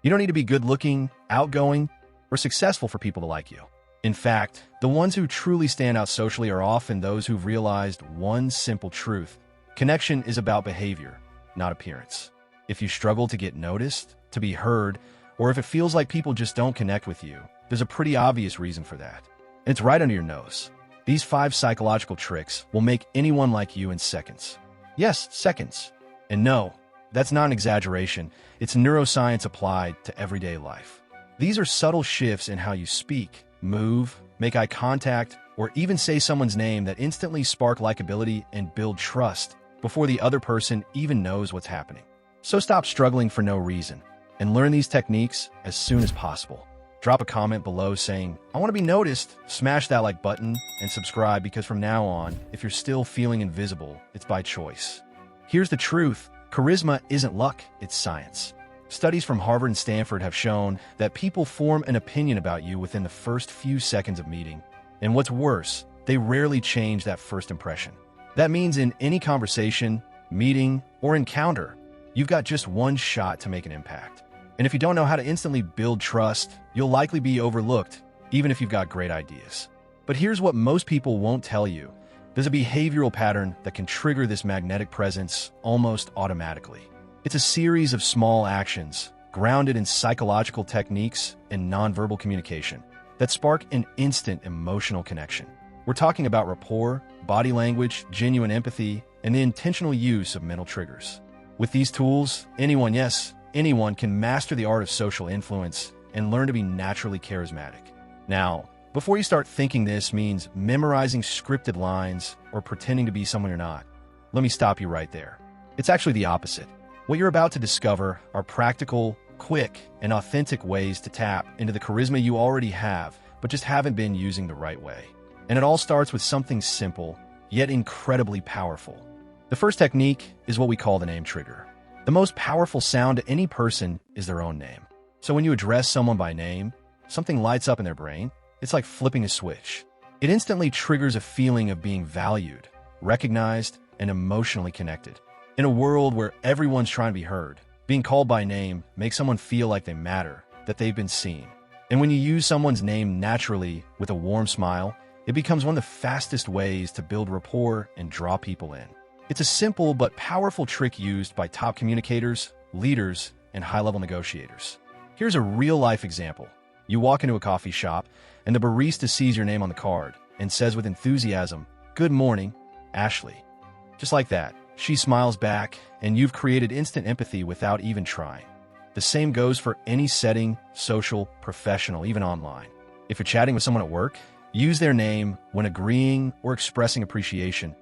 You don't need to be good-looking, outgoing, or successful for people to like you. In fact, the ones who truly stand out socially are often those who've realized one simple truth. Connection is about behavior, not appearance. If you struggle to get noticed, to be heard, or if it feels like people just don't connect with you, there's a pretty obvious reason for that. And it's right under your nose. These 5 psychological tricks will make anyone like you in seconds. Yes, seconds. And no, that's not an exaggeration. It's neuroscience applied to everyday life. These are subtle shifts in how you speak, move, make eye contact, or even say someone's name that instantly spark likability and build trust before the other person even knows what's happening. So stop struggling for no reason and learn these techniques as soon as possible. Drop a comment below saying, "I want to be noticed," smash that like button, and subscribe, because from now on, if you're still feeling invisible, it's by choice. Here's the truth. Charisma isn't luck, it's science. Studies from Harvard and Stanford have shown that people form an opinion about you within the first few seconds of meeting. And what's worse, they rarely change that first impression. That means in any conversation, meeting, or encounter, you've got just one shot to make an impact. And if you don't know how to instantly build trust, you'll likely be overlooked, even if you've got great ideas. But here's what most people won't tell you. There's a behavioral pattern that can trigger this magnetic presence almost automatically. It's a series of small actions, grounded in psychological techniques and nonverbal communication, that spark an instant emotional connection. We're talking about rapport, body language, genuine empathy, and the intentional use of mental triggers. With these tools, anyone, yes, anyone can master the art of social influence and learn to be naturally charismatic. Now, before you start thinking this means memorizing scripted lines or pretending to be someone you're not, let me stop you right there. It's actually the opposite. What you're about to discover are practical, quick, and authentic ways to tap into the charisma you already have, but just haven't been using the right way. And it all starts with something simple, yet incredibly powerful. The first technique is what we call the name trigger. The most powerful sound to any person is their own name. So when you address someone by name, something lights up in their brain. It's like flipping a switch. It instantly triggers a feeling of being valued, recognized, and emotionally connected. In a world where everyone's trying to be heard, being called by name makes someone feel like they matter, that they've been seen. And when you use someone's name naturally with a warm smile, it becomes one of the fastest ways to build rapport and draw people in. It's a simple but powerful trick used by top communicators, leaders, and high-level negotiators. Here's a real-life example. You walk into a coffee shop, and the barista sees your name on the card and says with enthusiasm, "Good morning, Ashley." Just like that, she smiles back, and you've created instant empathy without even trying. The same goes for any setting, social, professional, even online. If you're chatting with someone at work, use their name when agreeing or expressing appreciation.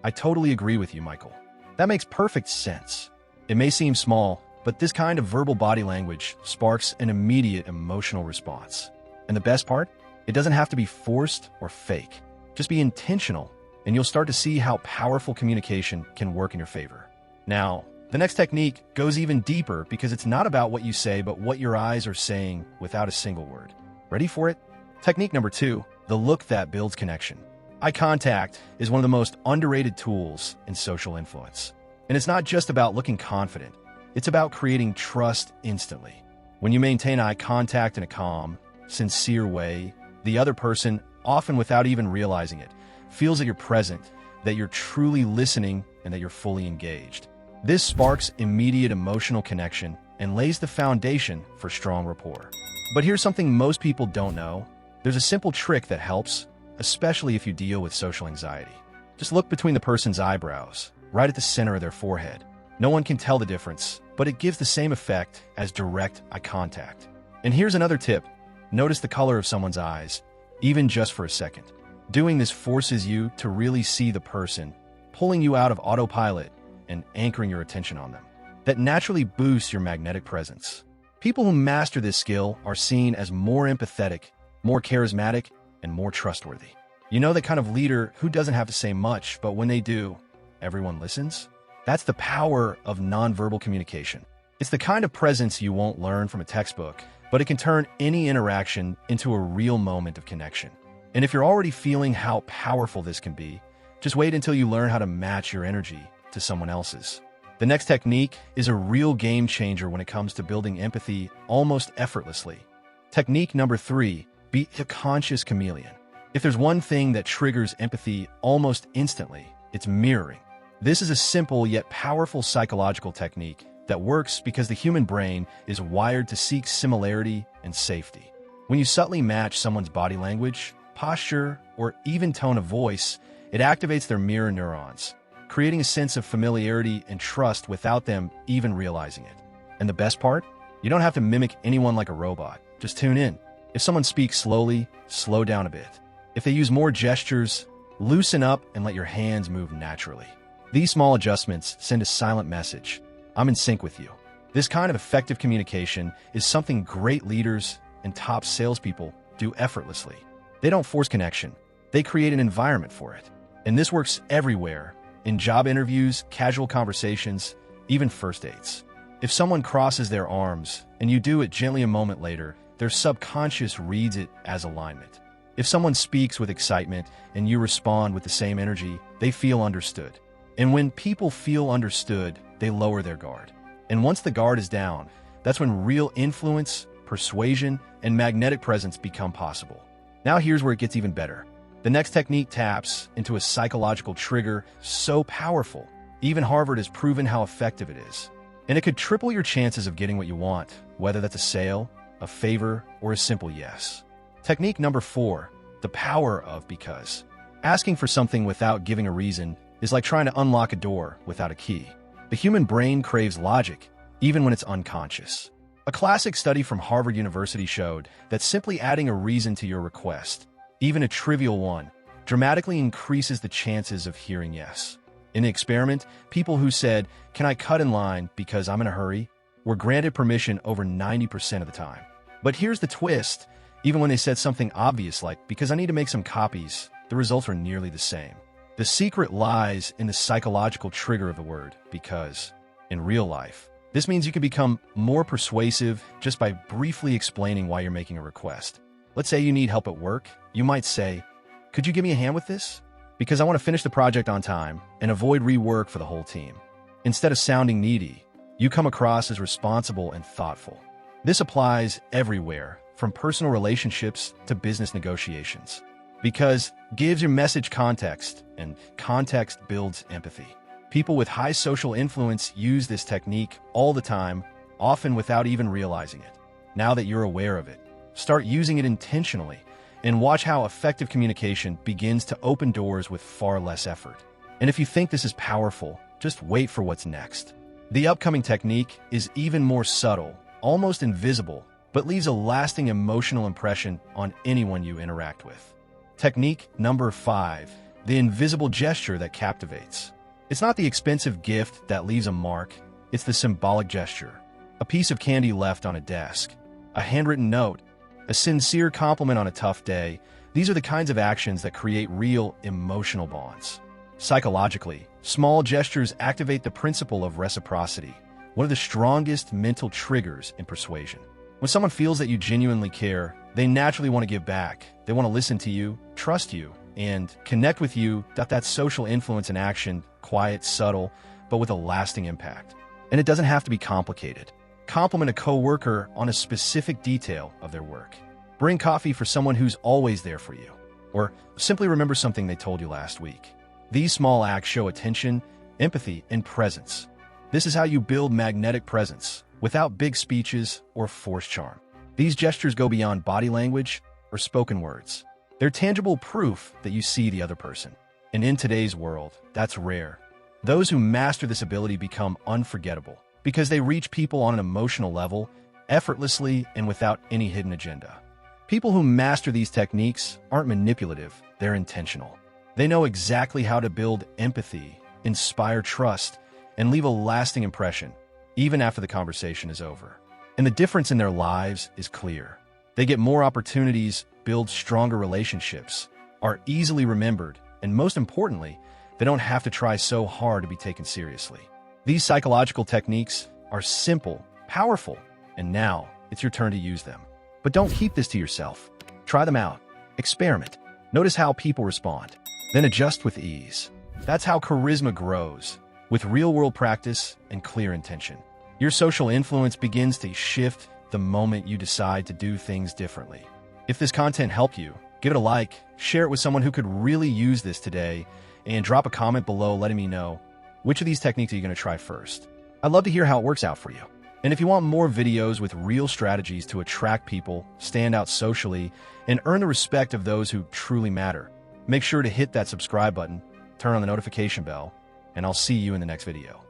"I totally agree with you, Michael." That makes perfect sense. It may seem small, but this kind of verbal body language sparks an immediate emotional response. And the best part? It doesn't have to be forced or fake. Just be intentional, and you'll start to see how powerful communication can work in your favor. Now, the next technique goes even deeper because it's not about what you say, but what your eyes are saying without a single word. Ready for it? Technique number 2, the look that builds connection. Eye contact is one of the most underrated tools in social influence. And it's not just about looking confident. It's about creating trust instantly. When you maintain eye contact in a calm, sincere way, the other person, often without even realizing it, feels that you're present, that you're truly listening, and that you're fully engaged. This sparks immediate emotional connection and lays the foundation for strong rapport. But here's something most people don't know. There's a simple trick that helps, especially if you deal with social anxiety. Just look between the person's eyebrows, right at the center of their forehead. No one can tell the difference, but it gives the same effect as direct eye contact. And here's another tip. Notice the color of someone's eyes, even just for a second. Doing this forces you to really see the person, pulling you out of autopilot and anchoring your attention on them. That naturally boosts your magnetic presence. People who master this skill are seen as more empathetic, more charismatic, and more trustworthy. You know, the kind of leader who doesn't have to say much, but when they do, everyone listens? That's the power of nonverbal communication. It's the kind of presence you won't learn from a textbook, but it can turn any interaction into a real moment of connection. And if you're already feeling how powerful this can be, just wait until you learn how to match your energy to someone else's. The next technique is a real game changer when it comes to building empathy almost effortlessly. Technique number 3, be a conscious chameleon. If there's one thing that triggers empathy almost instantly, it's mirroring. This is a simple yet powerful psychological technique that works because the human brain is wired to seek similarity and safety. When you subtly match someone's body language, posture, or even tone of voice, it activates their mirror neurons, creating a sense of familiarity and trust without them even realizing it. And the best part? You don't have to mimic anyone like a robot. Just tune in. If someone speaks slowly, slow down a bit. If they use more gestures, loosen up and let your hands move naturally. These small adjustments send a silent message. I'm in sync with you. This kind of effective communication is something great leaders and top salespeople do effortlessly. They don't force connection. They create an environment for it. And this works everywhere, in job interviews, casual conversations, even first dates. If someone crosses their arms and you do it gently a moment later, their subconscious reads it as alignment. If someone speaks with excitement and you respond with the same energy, they feel understood. And when people feel understood, they lower their guard. And once the guard is down, that's when real influence, persuasion, and magnetic presence become possible. Now here's where it gets even better. The next technique taps into a psychological trigger so powerful, even Harvard has proven how effective it is. And it could triple your chances of getting what you want, whether that's a sale, a favor, or a simple yes. Technique number 4, the power of because. Asking for something without giving a reason is like trying to unlock a door without a key. The human brain craves logic, even when it's unconscious. A classic study from Harvard University showed that simply adding a reason to your request, even a trivial one, dramatically increases the chances of hearing yes. In the experiment, people who said, "Can I cut in line because I'm in a hurry?" were granted permission over 90% of the time. But here's the twist. Even when they said something obvious like, "Because I need to make some copies," the results were nearly the same. The secret lies in the psychological trigger of the word, because. In real life, this means you can become more persuasive just by briefly explaining why you're making a request. Let's say you need help at work. You might say, "Could you give me a hand with this? Because I want to finish the project on time and avoid rework for the whole team." Instead of sounding needy, you come across as responsible and thoughtful. This applies everywhere, from personal relationships to business negotiations. Because gives your message context, and context builds empathy. People with high social influence use this technique all the time, often without even realizing it. Now that you're aware of it, start using it intentionally and watch how effective communication begins to open doors with far less effort. And if you think this is powerful, just wait for what's next. The upcoming technique is even more subtle, almost invisible, but leaves a lasting emotional impression on anyone you interact with. Technique number 5, the invisible gesture that captivates. It's not the expensive gift that leaves a mark, it's the symbolic gesture. A piece of candy left on a desk, a handwritten note, a sincere compliment on a tough day. These are the kinds of actions that create real emotional bonds. Psychologically, small gestures activate the principle of reciprocity, one of the strongest mental triggers in persuasion. When someone feels that you genuinely care, they naturally want to give back. They want to listen to you, trust you, and connect with you. That's social influence in action, quiet, subtle, but with a lasting impact. And it doesn't have to be complicated. Compliment a coworker on a specific detail of their work. Bring coffee for someone who's always there for you. Or simply remember something they told you last week. These small acts show attention, empathy, and presence. This is how you build magnetic presence, without big speeches or forced charm. These gestures go beyond body language or spoken words. They're tangible proof that you see the other person. And in today's world, that's rare. Those who master this ability become unforgettable because they reach people on an emotional level, effortlessly and without any hidden agenda. People who master these techniques aren't manipulative, they're intentional. They know exactly how to build empathy, inspire trust, and leave a lasting impression, even after the conversation is over. And the difference in their lives is clear. They get more opportunities, build stronger relationships, are easily remembered, and most importantly, they don't have to try so hard to be taken seriously. These psychological techniques are simple, powerful, and now it's your turn to use them. But don't keep this to yourself. Try them out. Experiment. Notice how people respond. Then adjust with ease. That's how charisma grows. with real-world practice and clear intention. Your social influence begins to shift the moment you decide to do things differently. If this content helped you, give it a like, share it with someone who could really use this today, and drop a comment below letting me know which of these techniques are you going to try first. I'd love to hear how it works out for you. And if you want more videos with real strategies to attract people, stand out socially, and earn the respect of those who truly matter, make sure to hit that subscribe button, turn on the notification bell, and I'll see you in the next video.